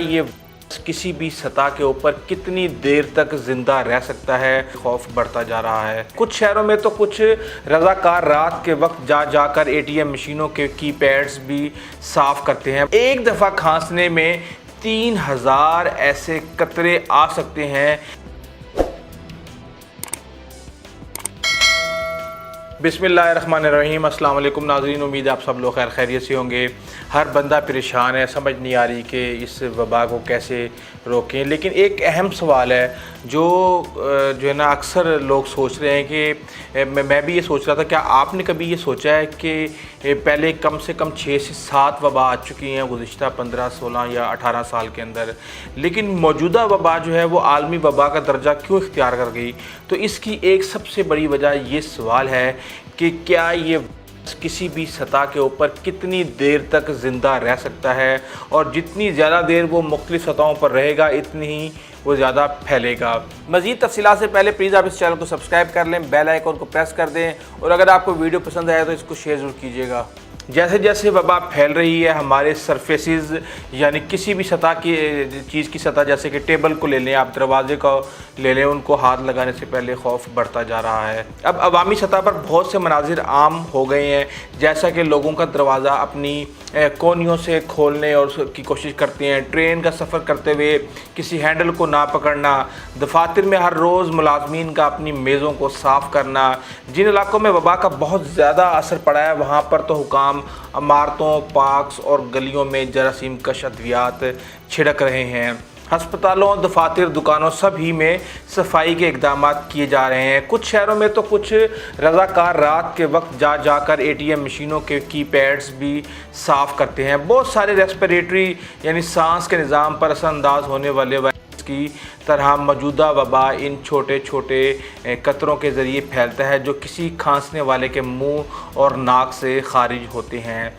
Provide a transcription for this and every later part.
ये किसी भी सतह के ऊपर कितनी देर तक जिंदा रह सकता है, खौफ बढ़ता जा रहा है। कुछ शहरों में तो कुछ रजाकार रात के वक्त जाकर एटीएम मशीनों के कीपैड्स भी साफ करते हैं। एक दफ़ा खांसने में 3000 ऐसे कतरे आ सकते हैं। बिस्मिल्लाहिर्रहमानिर्रहीम। अस्सलाम वालेकुम नाज़रीन, उम्मीद है आप सब लोग खैर खैरियत से होंगे। हर बंदा परेशान है, समझ नहीं आ रही कि इस वबा को कैसे रोकें। लेकिन एक अहम सवाल है जो है ना अक्सर लोग सोच रहे हैं कि मैं भी ये सोच रहा था, क्या आपने कभी ये सोचा है कि पहले कम से कम 6 से 7 वबा आ चुकी हैं गुज़िश्ता 15, 16 या 18 साल के अंदर, लेकिन मौजूदा वबा जो है वो आलमी वबा का दर्जा क्यों इख्तियार कर गई? तो इसकी एक सबसे बड़ी वजह ये सवाल है कि क्या ये किसी भी सतह के ऊपर कितनी देर तक ज़िंदा रह सकता है, और जितनी ज़्यादा देर वो मुख्तलिफ़ सतहों पर रहेगा इतनी ही वो ज़्यादा फैलेगा। मज़ीद तफ़सीलात से पहले प्लीज़ आप इस चैनल को सब्सक्राइब कर लें, बेल आइकन को प्रेस कर दें, और अगर आपको वीडियो पसंद आया तो इसको शेयर ज़रूर कीजिएगा। जैसे जैसे वबा फैल रही है, हमारे सरफेसेस यानी किसी भी सतह की चीज़ की सतह, जैसे कि टेबल को ले लें, आप दरवाजे को ले लें, उनको हाथ लगाने से पहले खौफ बढ़ता जा रहा है। अब अवामी सतह पर बहुत से मनाजिर आम हो गए हैं, जैसा कि लोगों का दरवाज़ा अपनी कोनियों से खोलने और की कोशिश करते हैं, ट्रेन का सफ़र करते हुए किसी हैंडल को ना पकड़ना, दफातर में हर रोज़ मुलाजमीन का अपनी मेज़ों को साफ़ करना। जिन इलाकों में वबा का बहुत ज़्यादा असर पड़ा है वहाँ पर तो हुकाम इमारतों, पार्क्स और गलियों में जरासीम कश अद्वियात छिड़क रहे हैं। हस्पतालों, दफातर, दुकानों सभी में सफाई के इकदाम किए जा रहे हैं। कुछ शहरों में तो कुछ रजाकार रात के वक्त जाकर एटीएम मशीनों के कीपैड्स भी साफ़ करते हैं। बहुत सारे रेस्पिरेटरी यानी सांस के निज़ाम पर असरअंदाज होने वाले वायरस की तरह मौजूदा वबा इन छोटे छोटे कतरों के ज़रिए फैलता है, जो किसी खांसने वाले के मुंह और नाक से खारिज होते हैं।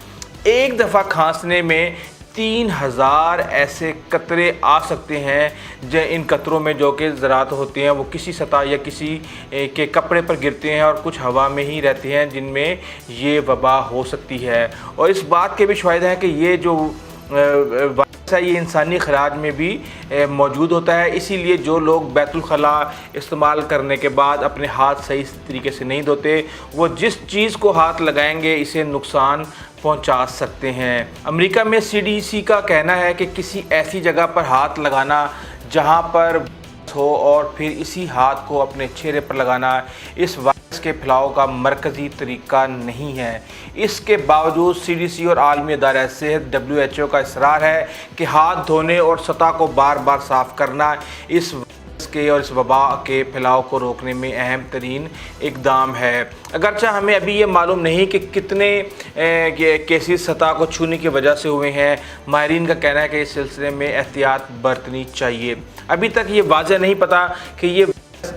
एक दफ़ा खांसने में 3000 ऐसे कतरे आ सकते हैं। जो इन कतरों में जो कि ज़रात होते हैं वो किसी सतह या किसी के कपड़े पर गिरते हैं और कुछ हवा में ही रहते हैं, जिनमें ये वबा हो सकती है। और इस बात के भी शवाहिद हैं कि ये जो वायरस है ये इंसानी खराज में भी मौजूद होता है। इसीलिए जो लोग बैतुल खला इस्तेमाल करने के बाद अपने हाथ सही तरीके से नहीं धोते, वो जिस चीज़ को हाथ लगाएंगे इसे नुकसान पहुंचा सकते हैं। अमेरिका में CDC का कहना है कि किसी ऐसी जगह पर हाथ लगाना जहां पर हो और फिर इसी हाथ को अपने चेहरे पर लगाना इस वायरस के फैलाव का मरकज़ी तरीका नहीं है। इसके बावजूद CDC और आलमी अदारा सेहत WHO का इसरार है कि हाथ धोने और सतह को बार बार साफ़ करना इस के और इस वबा के फैलाव को रोकने में अहम तरीन इकदाम है। अगरचा हमें अभी ये मालूम नहीं कि कितने केसेस सतह को छूने की वजह से हुए हैं। माहिरीन का कहना है कि इस सिलसिले में एहतियात बरतनी चाहिए। अभी तक ये वाज़ह नहीं पता कि ये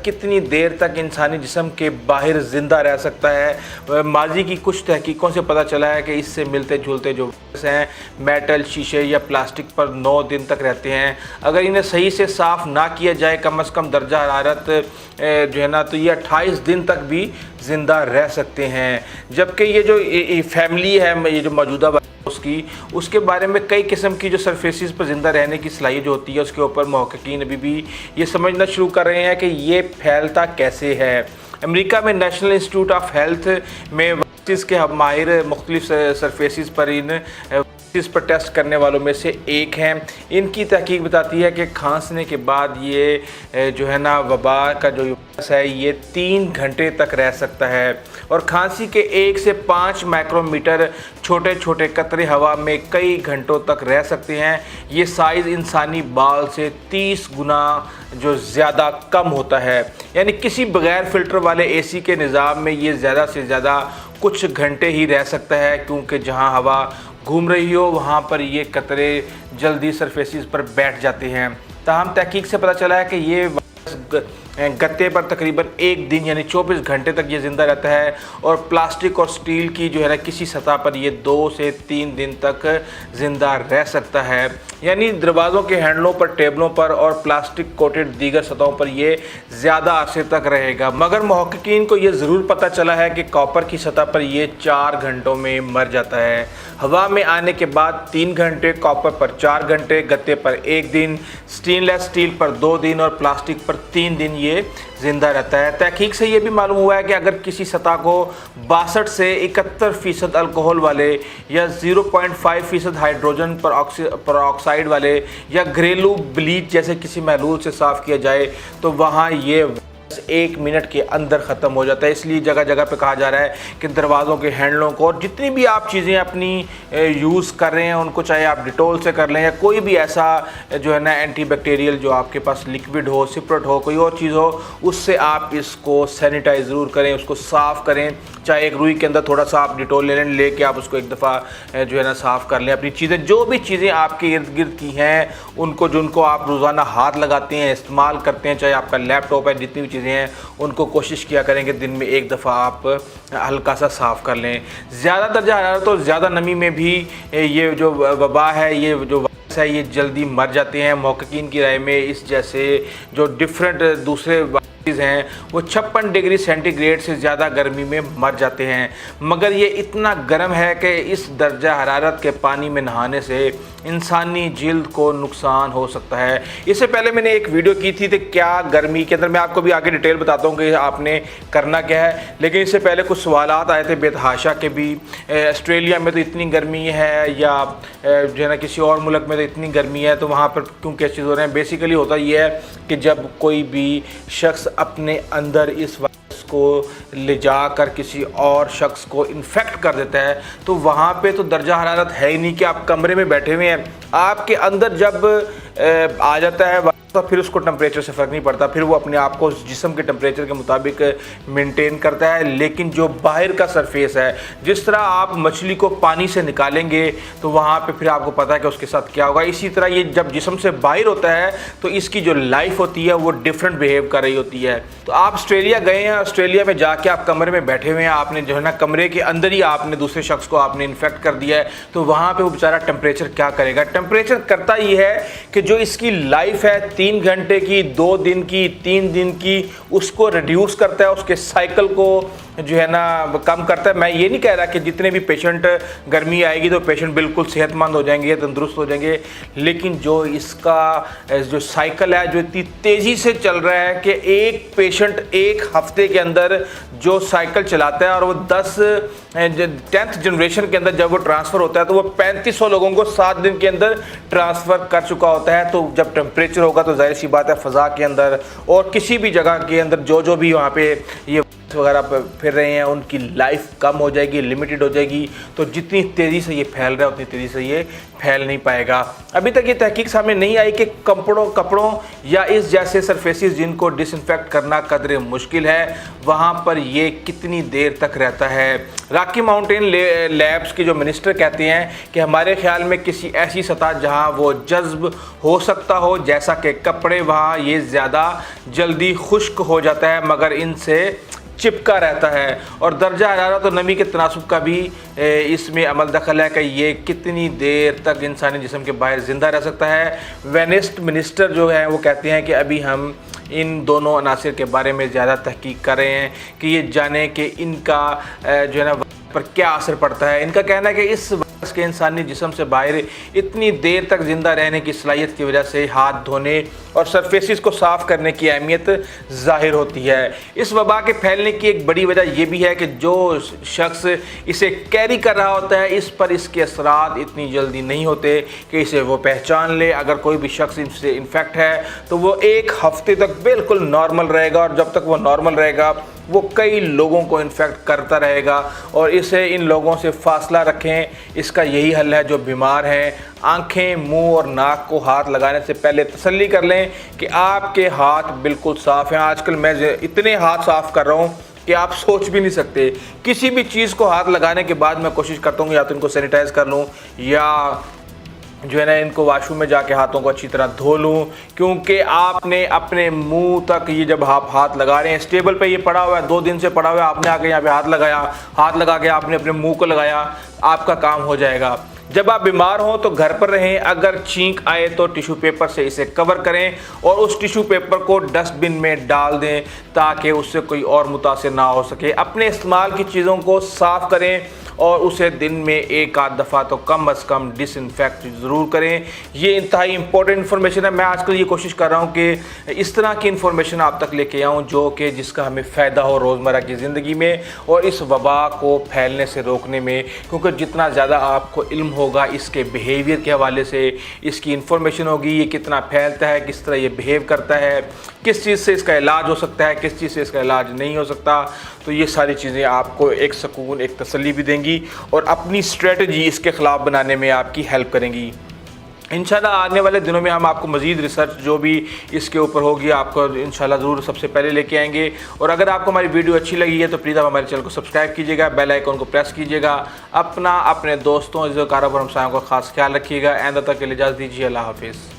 कितनी देर तक इंसानी जिस्म के बाहर ज़िंदा रह सकता है। माजी की कुछ तहकीकों से पता चला है कि इससे मिलते जुलते जो वायरस हैं मेटल, शीशे या प्लास्टिक पर 9 दिन तक रहते हैं। अगर इन्हें सही से साफ़ ना किया जाए, कम से कम दर्जा हरारत जो है ना, तो ये 28 दिन तक भी ज़िंदा रह सकते हैं। जबकि ये जो फैमिली है, ये जो मौजूदा उसके बारे में कई किस्म की जो सरफेसेस पर ज़िंदा रहने की सलाहियत जो होती है उसके ऊपर मुहक्किकीन अभी भी ये समझना शुरू कर रहे हैं कि ये फैलता कैसे है। अमेरिका में नेशनल इंस्टीट्यूट ऑफ हेल्थ में वायरस के माहिर मुख्तलिफ सरफेसेस पर इस पर टेस्ट करने वालों में से एक हैं। इनकी तहकीक बताती है कि खांसने के बाद ये जो है ना वबा का जो वायरस है ये 3 घंटे तक रह सकता है, और खांसी के 1 से 5 माइक्रोमीटर छोटे छोटे कतरे हवा में कई घंटों तक रह सकते हैं। ये साइज़ इंसानी बाल से 30 गुना जो ज़्यादा कम होता है। यानी किसी बग़ैर फ़िल्टर वाले AC के निज़ाम में ये ज़्यादा से ज़्यादा कुछ घंटे ही रह सकता है, क्योंकि जहां हवा घूम रही हो वहां पर ये कतरे जल्दी सरफेसेस पर बैठ जाते हैं। ताहम तहकीक से पता चला है कि ये वायरस गत्ते पर तकरीबन 1 दिन यानी 24 घंटे तक ये ज़िंदा रहता है, और प्लास्टिक और स्टील की जो है ना किसी सतह पर ये 2 से 3 दिन तक ज़िंदा रह सकता है। यानी दरवाज़ों के हैंडलों पर, टेबलों पर और प्लास्टिक कोटेड दीगर सतहों पर ये ज़्यादा अरसे तक रहेगा। मगर मुहक्किकीन को ये ज़रूर पता चला है कि कॉपर की सतह पर ये 4 घंटों में मर जाता है। हवा में आने के बाद 3 घंटे, कॉपर पर 4 घंटे, गत्ते पर 1 दिन, स्टेनलेस स्टील पर 2 दिन और प्लास्टिक पर 3 दिन ये ज़िंदा रहता है। तहकीक से ये भी मालूम हुआ है कि अगर किसी सतह को 62 से 71% अल्कोहल वाले या 0.5% हाइड्रोजन परऑक्साइड वाले या घरेलू ब्लीच जैसे किसी महलूल से साफ़ किया जाए तो वहाँ ये 1 मिनट के अंदर ख़त्म हो जाता है। इसलिए जगह जगह पे कहा जा रहा है कि दरवाज़ों के हैंडलों को और जितनी भी आप चीज़ें अपनी यूज़ कर रहे हैं उनको, चाहे आप डिटोल से कर लें या कोई भी ऐसा जो है ना एंटी बैक्टीरियल जो आपके पास लिक्विड हो, सिपरेट हो, कोई और चीज़ हो, उससे आप इसको सैनिटाइज ज़रूर करें, उसको साफ़ करें। चाहे एक रुई के अंदर थोड़ा सा आप डिटोल ले लें, लेके आप उसको एक दफ़ा जो है ना साफ़ कर लें। अपनी चीज़ें, जो भी चीज़ें आपके इर्द गिर्द की हैं उनको, जिनको आप रोज़ाना हाथ लगाते हैं, इस्तेमाल करते हैं, चाहे आपका लैपटॉप है, जितनी भी चीज़ें हैं उनको कोशिश किया करें कि दिन में एक दफ़ा आप हल्का सा साफ़ कर लें। ज़्यादा दर्जा हरारत और ज़्यादा नमी में भी ये जो वबा है, ये जो वायरस है, ये जल्दी मर जाते हैं। मुहक्किकीन की राय में इस जैसे जो डिफरेंट दूसरे हैं वो 56 डिग्री सेंटीग्रेड से ज़्यादा गर्मी में मर जाते हैं। मगर ये इतना गर्म है कि इस दर्जा हरारत के पानी में नहाने से इंसानी जिल्द को नुकसान हो सकता है। इससे पहले मैंने एक वीडियो की थी, तो क्या गर्मी के अंदर, मैं आपको भी आगे डिटेल बताता हूँ कि आपने करना क्या है। लेकिन इससे पहले कुछ सवालात आए थे बेतहाशा के भी, ऑस्ट्रेलिया में तो इतनी गर्मी है या जो है ना किसी और मुल्क में तो इतनी गर्मी है, तो वहाँ पर क्यों क्या चीज़ हो रहे हैं। बेसिकली होता ये है कि जब कोई भी शख्स अपने अंदर इस वायरस को ले जाकर किसी और शख्स को इन्फेक्ट कर देता है तो वहाँ पे तो दर्जा हरारत है ही नहीं कि आप कमरे में बैठे हुए हैं, आपके अंदर जब आ जाता है तो फिर उसको टेम्परेचर से फ़र्क नहीं पड़ता, फिर वो अपने आप को जिस्म के टेम्परेचर के मुताबिक मेंटेन करता है। लेकिन जो बाहर का सरफेस है, जिस तरह आप मछली को पानी से निकालेंगे तो वहाँ पे फिर आपको पता है कि उसके साथ क्या होगा। इसी तरह ये जब जिस्म से बाहर होता है तो इसकी जो लाइफ होती है वो डिफरेंट बिहेव कर रही होती है। तो आप ऑस्ट्रेलिया गए हैं, ऑस्ट्रेलिया में जाके आप कमरे में बैठे हुए हैं, आपने जो है ना कमरे के अंदर ही आपने दूसरे शख्स को आपने इन्फेक्ट कर दिया है, तो वहाँ पर वो बेचारा टेम्परेचर क्या करेगा। टेम्परेचर करता ये है कि जो इसकी लाइफ है 3 घंटे की, 2 दिन की, 3 दिन की, उसको रिड्यूस करता है, उसके साइकिल को जो है ना कम करता है। मैं ये नहीं कह रहा कि जितने भी पेशेंट गर्मी आएगी तो पेशेंट बिल्कुल सेहतमंद हो जाएंगे, तंदुरुस्त हो जाएंगे, लेकिन जो इसका जो साइकिल है जो इतनी तेज़ी से चल रहा है कि एक पेशेंट 1 हफ्ते के अंदर जो साइकिल चलाता है और वो 10th जनरेशन के अंदर जब वो ट्रांसफ़र होता है तो वो 3500 लोगों को 7 दिन के अंदर ट्रांसफ़र कर चुका होता है। तो जब टेम्परेचर होगा तो जाहिर सी बात है फ़ज़ा के अंदर और किसी भी जगह के अंदर जो भी वहाँ पे ये वगैरह फिर रहे हैं उनकी लाइफ कम हो जाएगी, लिमिटेड हो जाएगी। तो जितनी तेज़ी से ये फैल रहा है उतनी तेज़ी से ये फैल नहीं पाएगा। अभी तक ये तहकीक सामने नहीं आई कि कपड़ों या इस जैसे सरफेसेस जिनको डिसइंफेक्ट करना कदरे मुश्किल है वहाँ पर ये कितनी देर तक रहता है। रॉकी माउंटेन लैब्स के जो मिनिस्टर कहते हैं कि हमारे ख्याल में किसी ऐसी सतह जहाँ वो जज्ब हो सकता हो, जैसा कि कपड़े, वहाँ ये ज़्यादा जल्दी खुश्क हो जाता है मगर इनसे चिपका रहता है। और दर्जा हरारत और नमी के तनासुब का भी इसमें अमल दखल है कि ये कितनी देर तक इंसानी जिस्म के बाहर ज़िंदा रह सकता है। वेनेस्ट मिनिस्टर जो है वो कहते हैं कि अभी हम इन दोनों अनासिर के बारे में ज़्यादा तहकीक कर रहे हैं कि ये जाने कि इनका जो है ना पर क्या असर पड़ता है। इनका कहना है कि इस वायरस के इंसानी जिस्म से बाहर इतनी देर तक ज़िंदा रहने की सलाहियत की वजह से हाथ धोने और सरफेसिस को साफ़ करने की अहमियत ज़ाहिर होती है। इस वबा के फैलने की एक बड़ी वजह यह भी है कि जो शख्स इसे कैरी कर रहा होता है इस पर इसके असरात इतनी जल्दी नहीं होते कि इसे वो पहचान ले। अगर कोई भी शख्स इससे इन्फेक्ट है तो वो 1 हफ्ते तक बिल्कुल नॉर्मल रहेगा और जब तक वो नॉर्मल रहेगा वो कई लोगों को इन्फेक्ट करता रहेगा। और इसे इन लोगों से फासला रखें, इसका यही हल है। जो बीमार हैं आंखें, मुंह और नाक को हाथ लगाने से पहले तसल्ली कर लें कि आपके हाथ बिल्कुल साफ़ हैं। आजकल मैं इतने हाथ साफ़ कर रहा हूँ कि आप सोच भी नहीं सकते। किसी भी चीज़ को हाथ लगाने के बाद मैं कोशिश करता हूँ या तो इनको सैनिटाइज़ कर लूँ या जो है ना इनको वॉशरूम में जाके हाथों को अच्छी तरह धो लूँ, क्योंकि आपने अपने मुंह तक ये जब आप हाथ लगा रहे हैं, इस टेबल पे ये पड़ा हुआ है, 2 दिन से पड़ा हुआ है, आपने आके यहाँ पे हाथ लगाया, हाथ लगा के आपने अपने मुंह को लगाया, आपका काम हो जाएगा। जब आप बीमार हों तो घर पर रहें, अगर छींक आए तो टिश्यू पेपर से इसे कवर करें और उस टिश्यू पेपर को डस्टबिन में डाल दें ताकि उससे कोई और मुतासिर ना हो सके। अपने इस्तेमाल की चीज़ों को साफ़ करें और उसे दिन में एक आध दफ़ा तो कम अज़ कम डिसइंफेक्ट ज़रूर करें। ये इंतहाई इंपॉर्टेंट इन्फॉर्मेशन है। मैं आजकल ये कोशिश कर रहा हूँ कि इस तरह की इन्फॉर्मेशन आप तक लेके आऊँ जो कि जिसका हमें फ़ायदा हो रोज़मर्रा की ज़िंदगी में और इस वबा को फैलने से रोकने में, क्योंकि जितना ज़्यादा आपको इल्म होगा इसके बिहेवियर के हवाले से, इसकी इन्फॉर्मेशन होगी, ये कितना फैलता है, किस तरह ये बिहेव करता है, किस चीज़ से इसका इलाज हो सकता है, किस चीज़ से इसका इलाज नहीं हो सकता, तो ये सारी चीज़ें आपको एक सुकून, एक तसल्ली भी देंगी और अपनी स्ट्रेटजी इसके ख़िलाफ़ बनाने में आपकी हेल्प करेंगी। इंशाल्लाह आने वाले दिनों में हम आपको मज़ीद रिसर्च जो भी इसके ऊपर होगी आपको इंशाल्लाह ज़रूर सबसे पहले लेके आएंगे। और अगर आपको हमारी वीडियो अच्छी लगी है तो प्लीज़ आप हमारे चैनल को सब्सक्राइब कीजिएगा, बेल आइकन को प्रेस कीजिएगा। अपना, अपने दोस्तों, इज़्ज़त-ओ-कारब और हमसायों का ख़ास ख्याल रखिएगा। आइंदा तक के लिए इजाज़त दीजिए। अल्लाह हाफ़िज़।